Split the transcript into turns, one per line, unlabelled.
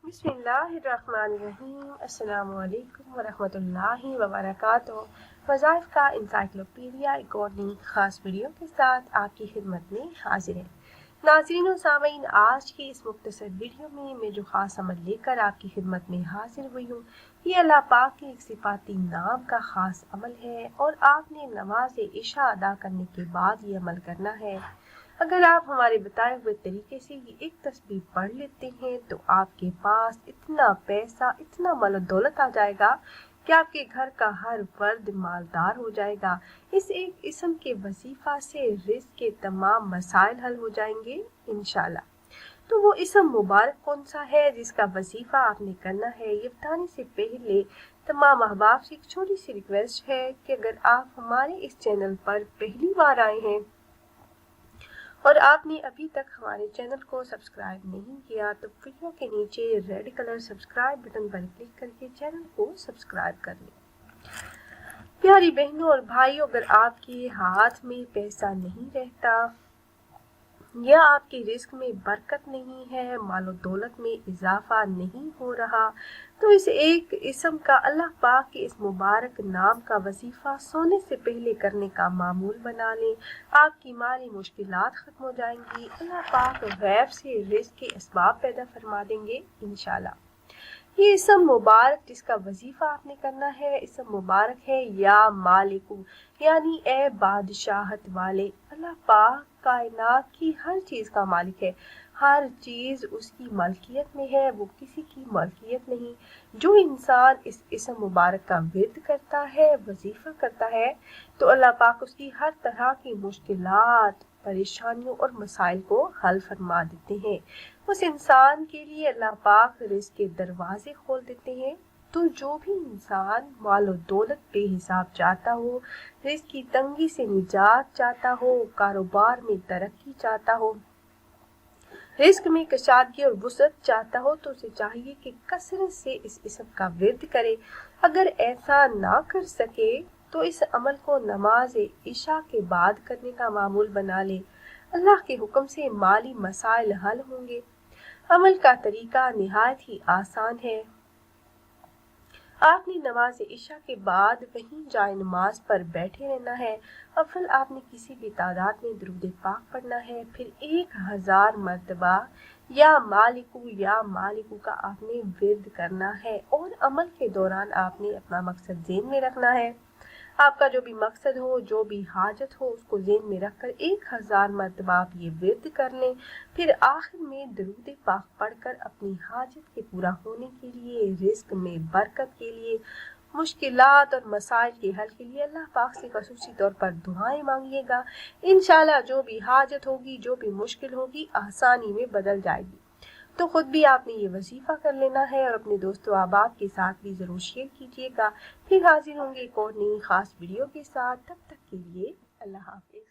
बिस्मिल्लाहिर्रहमानिर्रहीम। अस्सलामु अलैकुम वरहमतुल्लाहि वबरकातुहू। वज़ाइफ का इंसाइक्लोपीडिया एक और नई ख़ास वीडियो के साथ आपकी खिदमत में हाजिर है। नाज़रीन और सामीन, आज की इस मुख्तसर वीडियो में मैं जो ख़ास अमल लेकर आपकी खिदमत में हाजिर हुई हूँ, ये अल्लाह पाक के एक सिफाती नाम का ख़ास अमल है और आपने नमाज इशा अदा करने के बाद ये अमल करना है। अगर आप हमारे बताए हुए तरीके से ये एक तस्बीह पढ़ लेते हैं तो आपके पास इतना पैसा, इतना माल दौलत आ जाएगा कि आपके घर का हर फर्द मालदार हो जाएगा। इस एक इस्म के वजीफा से रिज़्क के तमाम मसाइल हल हो जाएंगे इंशाल्लाह। तो वो इस्म मुबारक कौन सा है जिसका वजीफा आपने करना है, ये बताने से पहले तमाम अहबाब से एक छोटी सी रिक्वेस्ट है कि अगर आप हमारे इस चैनल पर पहली बार आए हैं और आपने अभी तक हमारे चैनल को सब्सक्राइब नहीं किया तो वीडियो के नीचे रेड कलर सब्सक्राइब बटन पर क्लिक करके चैनल को सब्सक्राइब कर लें। प्यारी बहनों और भाइयों, अगर आपके हाथ में पैसा नहीं रहता या आपके रिस्क में बरकत नहीं है, मालो दौलत में इजाफा नहीं हो रहा, तो इस एक इस्म का, अल्लाह पाक के इस मुबारक नाम का वजीफा सोने से पहले करने का मामूल बना लें। आपकी माली मुश्किलात खत्म हो जाएंगी। अल्लाह पाक गैब से रिस्क के असबाब पैदा फरमा देंगे इंशाल्लाह। ये इस्म मुबारक जिसका वजीफा आपने करना है, इस्म मुबारक है या मालिकू, यानी ए बादशाहत वाले। अल्लाह पाक कायनात की हर चीज़ का मालिक है, हर चीज़ उसकी मलकियत में है, वो किसी की मलकियत नहीं। जो इंसान इस इस्म मुबारक का विर्द करता है, वजीफा करता है, तो अल्लाह पाक उसकी हर तरह की मुश्किलात, परेशानियों और मसाइल को हल फरमा देते हैं। उस इंसान के लिए अल्लाह पाक रिज़्क के दरवाजे खोल देते हैं। तो जो भी इंसान माल और दौलत बेहिसाब चाहता हो, रिज़्क की तंगी से निजात चाहता हो, कारोबार में तरक्की चाहता हो, रिस्क में कशादगी और वुसअत चाहता हो, तो उसे चाहिए कि कसरत से इस इस्म का विर्द करे। अगर ऐसा ना कर सके तो इस अमल को नमाज इशा के बाद करने का मामूल बना ले। अल्लाह के हुक्म से माली मसाइल हल होंगे। अमल का तरीका निहायत ही आसान है। आपने नमाज इशा के बाद वहीं जाए नमाज पर बैठे रहना है। अव्वल आपने किसी भी तादाद में दुरूद पाक पढ़ना है, फिर 1000 मरतबा या मालिकू का आपने विर्द करना है और अमल के दौरान आपने अपना मकसद ज़हन में रखना है। आपका जो भी मकसद हो, जो भी हाजत हो, उसको ज़हन में रखकर 1000 मरतबा आप ये विर्द कर लें। फिर आखिर में दरूद पाक पढ़कर अपनी हाजत के पूरा होने के लिए, रिस्क में बरकत के लिए, मुश्किलात और मसाइल के हल के लिए अल्लाह पाक से खसूसी तौर पर दुआएं मांगिएगा। इंशाल्लाह जो भी हाजत होगी, जो भी मुश्किल होगी, आसानी में बदल जाएगी। तो खुद भी आपने ये वजीफा कर लेना है और अपने दोस्तों अहबाब के साथ भी ज़रूर शेयर कीजिएगा। फिर हाजिर होंगे एक और नई खास वीडियो के साथ। तब तक के लिए अल्लाह हाफिज़।